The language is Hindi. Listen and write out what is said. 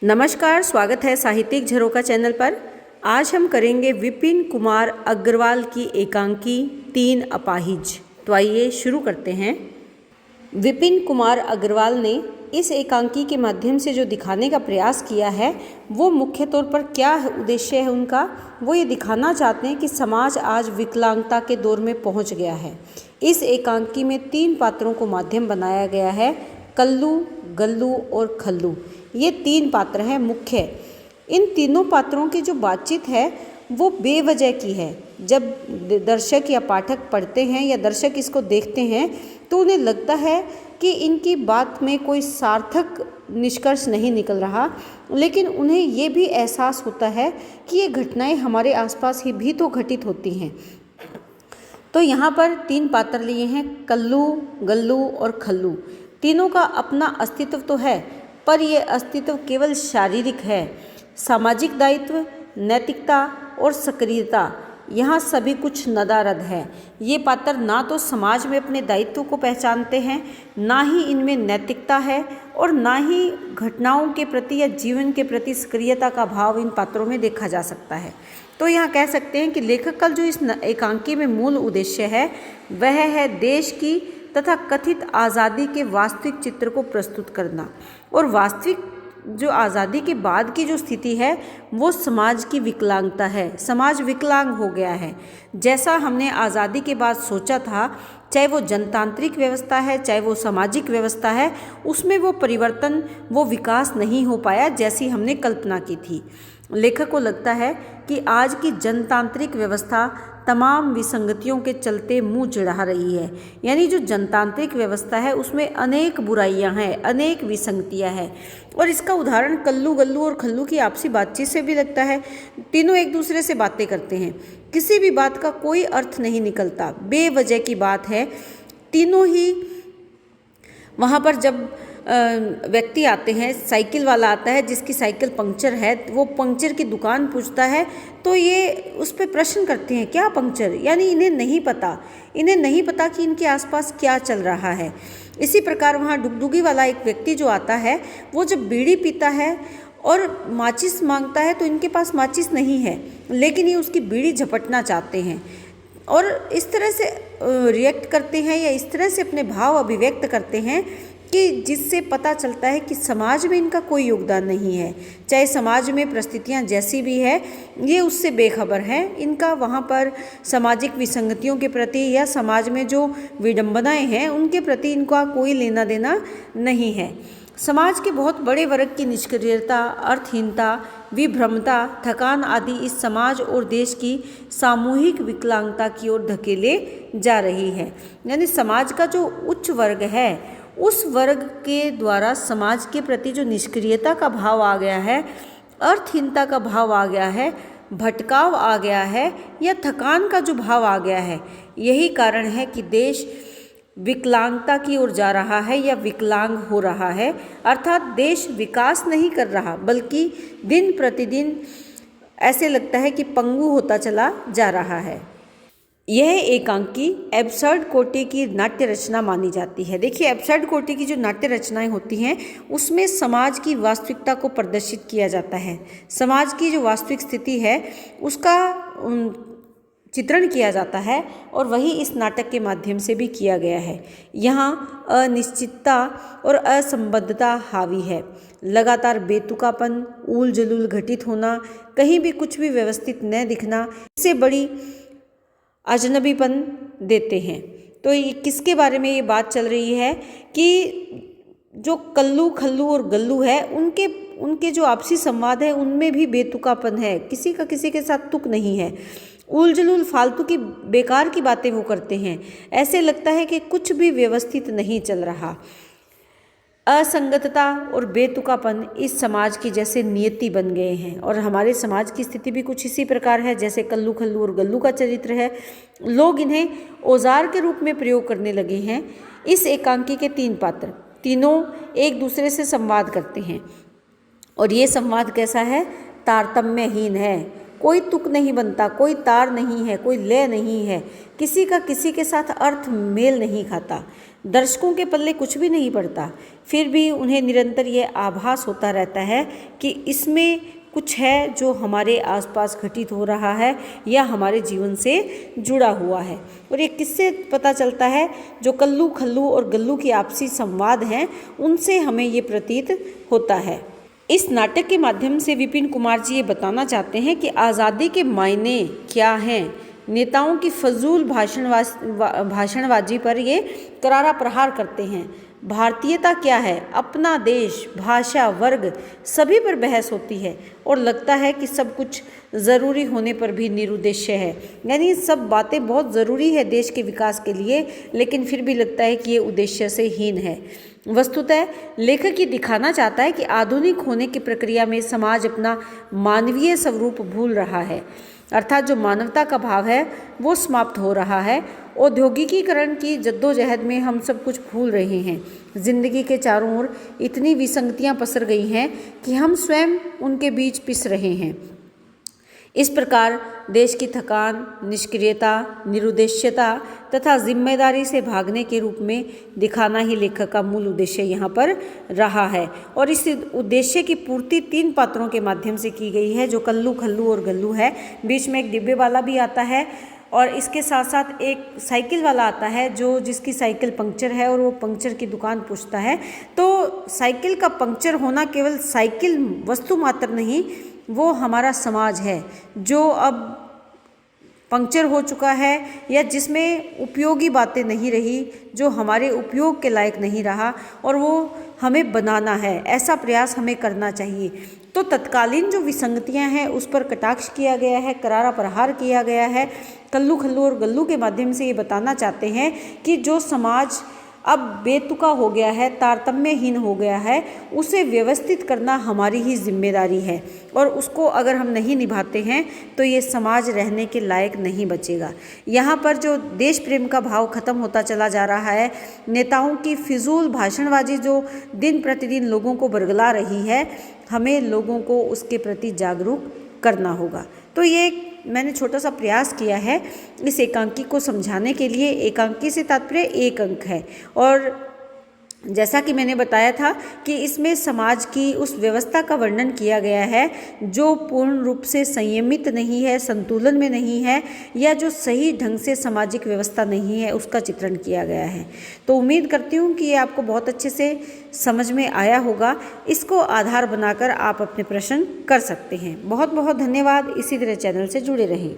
नमस्कार, स्वागत है साहित्यिक झरोखा चैनल पर। आज हम करेंगे विपिन कुमार अग्रवाल की एकांकी 3 अपाहिज। तो आइए शुरू करते हैं। विपिन कुमार अग्रवाल ने इस एकांकी के माध्यम से जो दिखाने का प्रयास किया है वो मुख्य तौर पर क्या उद्देश्य है उनका, वो ये दिखाना चाहते हैं कि समाज आज विकलांगता के दौर में पहुंच गया है। इस एकांकी में 3 पात्रों को माध्यम बनाया गया है, कल्लू, गल्लू और खल्लू। ये 3 पात्र हैं मुख्य। इन तीनों पात्रों की जो बातचीत है वो बेवजह की है। जब दर्शक या पाठक पढ़ते हैं या दर्शक इसको देखते हैं तो उन्हें लगता है कि इनकी बात में कोई सार्थक निष्कर्ष नहीं निकल रहा, लेकिन उन्हें ये भी एहसास होता है कि ये घटनाएं हमारे आसपास ही भी तो घटित होती हैं। तो यहाँ पर 3 पात्र लिए हैं, कल्लू, गल्लू और खल्लू। तीनों का अपना अस्तित्व तो है, पर यह अस्तित्व केवल शारीरिक है। सामाजिक दायित्व, नैतिकता और सक्रियता, यहाँ सभी कुछ नदारद है। ये पात्र ना तो समाज में अपने दायित्व को पहचानते हैं, ना ही इनमें नैतिकता है और ना ही घटनाओं के प्रति या जीवन के प्रति सक्रियता का भाव इन पात्रों में देखा जा सकता है। तो यहाँ कह सकते हैं कि लेखक का जो इस एकांकी में मूल उद्देश्य है वह है देश की तथा कथित आज़ादी के वास्तविक चित्र को प्रस्तुत करना। और वास्तविक जो आज़ादी के बाद की जो स्थिति है वो समाज की विकलांगता है। समाज विकलांग हो गया है। जैसा हमने आज़ादी के बाद सोचा था, चाहे वो जनतांत्रिक व्यवस्था है चाहे वो सामाजिक व्यवस्था है, उसमें वो परिवर्तन, वो विकास नहीं हो पाया जैसी हमने कल्पना की थी। लेखक को लगता है कि आज की जनतांत्रिक व्यवस्था तमाम विसंगतियों के चलते मुंह चिढ़ा रही है। यानी जो जनतांत्रिक व्यवस्था है उसमें अनेक बुराइयां हैं, अनेक विसंगतियां हैं। और इसका उदाहरण कल्लू, गल्लू और खल्लू की आपसी बातचीत से भी लगता है। तीनों एक दूसरे से बातें करते हैं, किसी भी बात का कोई अर्थ नहीं निकलता, बेवजह की बात है। तीनों ही वहाँ पर जब व्यक्ति आते हैं, साइकिल वाला आता है जिसकी साइकिल पंक्चर है, वो पंक्चर की दुकान पूछता है तो ये उस पर प्रश्न करते हैं, क्या पंक्चर? यानी इन्हें नहीं पता कि इनके आसपास क्या चल रहा है। इसी प्रकार वहाँ डुगडुगी वाला एक व्यक्ति जो आता है, वो जब बीड़ी पीता है और माचिस मांगता है तो इनके पास माचिस नहीं है, लेकिन ये उसकी बीड़ी झपटना चाहते हैं और इस तरह से रिएक्ट करते हैं या इस तरह से अपने भाव अभिव्यक्त करते हैं कि जिससे पता चलता है कि समाज में इनका कोई योगदान नहीं है। चाहे समाज में परिस्थितियाँ जैसी भी है, ये उससे बेखबर हैं। इनका वहाँ पर सामाजिक विसंगतियों के प्रति या समाज में जो विडंबनाएं हैं उनके प्रति इनका कोई लेना देना नहीं है। समाज के बहुत बड़े वर्ग की निष्क्रियता, अर्थहीनता, विभ्रमता, थकान आदि इस समाज और देश की सामूहिक विकलांगता की ओर धकेले जा रही है। यानी समाज का जो उच्च वर्ग है उस वर्ग के द्वारा समाज के प्रति जो निष्क्रियता का भाव आ गया है, अर्थहीनता का भाव आ गया है, भटकाव आ गया है या थकान का जो भाव आ गया है, यही कारण है कि देश विकलांगता की ओर जा रहा है या विकलांग हो रहा है। अर्थात देश विकास नहीं कर रहा, बल्कि दिन प्रतिदिन ऐसे लगता है कि पंगु होता चला जा रहा है। यह एकांकी एब्सर्ड कोटि की नाट्य रचना मानी जाती है। देखिए, एब्सर्ड कोटि की जो नाट्य रचनाएं होती हैं उसमें समाज की वास्तविकता को प्रदर्शित किया जाता है। समाज की जो वास्तविक स्थिति है उसका चित्रण किया जाता है और वही इस नाटक के माध्यम से भी किया गया है। यहाँ अनिश्चितता और असंबद्धता हावी है। लगातार बेतुकापन, ऊल जलूल घटित होना, कहीं भी कुछ भी व्यवस्थित न दिखना, इससे बड़ी अजनबीपन देते हैं। तो ये किसके बारे में ये बात चल रही है कि जो कल्लू, खल्लू और गल्लू है उनके जो आपसी संवाद है उनमें भी बेतुकापन है, किसी का किसी के साथ तुक नहीं है। उल जलूल फालतू की बेकार की बातें वो करते हैं। ऐसे लगता है कि कुछ भी व्यवस्थित नहीं चल रहा। असंगतता और बेतुकापन इस समाज की जैसे नियति बन गए हैं और हमारे समाज की स्थिति भी कुछ इसी प्रकार है जैसे कल्लू, खल्लू और गल्लू का चरित्र है। लोग इन्हें औजार के रूप में प्रयोग करने लगे हैं। इस एकांकी के 3 पात्र, तीनों एक दूसरे से संवाद करते हैं और ये संवाद कैसा है? तारतम्यहीन है। कोई तुक नहीं बनता, कोई तार नहीं है, कोई लय नहीं है, किसी का किसी के साथ अर्थ मेल नहीं खाता, दर्शकों के पल्ले कुछ भी नहीं पड़ता, फिर भी उन्हें निरंतर ये आभास होता रहता है कि इसमें कुछ है जो हमारे आसपास घटित हो रहा है या हमारे जीवन से जुड़ा हुआ है। और ये किससे पता चलता है? जो कल्लू खल्लू और गल्लू की आपसी संवाद हैं उनसे हमें ये प्रतीत होता है। इस नाटक के माध्यम से विपिन कुमार जी ये बताना चाहते हैं कि आज़ादी के मायने क्या हैं। नेताओं की फजूल भाषणबाजी पर ये करारा प्रहार करते हैं। भारतीयता क्या है, अपना देश, भाषा, वर्ग सभी पर बहस होती है और लगता है कि सब कुछ ज़रूरी होने पर भी निरुद्देश्य है। यानी सब बातें बहुत ज़रूरी है देश के विकास के लिए, लेकिन फिर भी लगता है कि ये उद्देश्य से हीन है। वस्तुतः लेखक ये दिखाना चाहता है कि आधुनिक होने की प्रक्रिया में समाज अपना मानवीय स्वरूप भूल रहा है, अर्थात जो मानवता का भाव है वो समाप्त हो रहा है। औद्योगिकीकरण की जद्दोजहद में हम सब कुछ भूल रहे हैं। जिंदगी के चारों ओर इतनी विसंगतियां पसर गई हैं कि हम स्वयं उनके बीच पिस रहे हैं। इस प्रकार देश की थकान, निष्क्रियता, निरुद्देश्यता तथा जिम्मेदारी से भागने के रूप में दिखाना ही लेखक का मूल उद्देश्य यहाँ पर रहा है। और इस उद्देश्य की पूर्ति 3 पात्रों के माध्यम से की गई है, जो कल्लू खल्लू और गल्लू है। बीच में एक डिब्बे वाला भी आता है और इसके साथ साथ एक साइकिल वाला आता है जिसकी साइकिल पंक्चर है और वो पंक्चर की दुकान पूछता है। तो साइकिल का पंक्चर होना केवल साइकिल वस्तु मात्र नहीं, वो हमारा समाज है जो अब पंक्चर हो चुका है या जिसमें उपयोगी बातें नहीं रही, जो हमारे उपयोग के लायक नहीं रहा, और वो हमें बनाना है। ऐसा प्रयास हमें करना चाहिए। तो तत्कालीन जो विसंगतियां हैं उस पर कटाक्ष किया गया है, करारा प्रहार किया गया है। कल्लू खल्लू और गल्लू के माध्यम से ये बताना चाहते हैं कि जो समाज अब बेतुका हो गया है, तारतम्यहीन हो गया है, उसे व्यवस्थित करना हमारी ही जिम्मेदारी है और उसको अगर हम नहीं निभाते हैं तो ये समाज रहने के लायक नहीं बचेगा। यहाँ पर जो देश प्रेम का भाव खत्म होता चला जा रहा है, नेताओं की फिजूल भाषणबाजी जो दिन प्रतिदिन लोगों को बरगला रही है, हमें लोगों को उसके प्रति जागरूक करना होगा। तो ये मैंने छोटा सा प्रयास किया है इस एकांकी को समझाने के लिए। एकांकी से तात्पर्य एक अंक है और जैसा कि मैंने बताया था कि इसमें समाज की उस व्यवस्था का वर्णन किया गया है जो पूर्ण रूप से संयमित नहीं है, संतुलन में नहीं है, या जो सही ढंग से सामाजिक व्यवस्था नहीं है, उसका चित्रण किया गया है। तो उम्मीद करती हूँ कि ये आपको बहुत अच्छे से समझ में आया होगा। इसको आधार बनाकर आप अपने प्रश्न कर सकते हैं। बहुत बहुत धन्यवाद। इसी तरह चैनल से जुड़े रहें।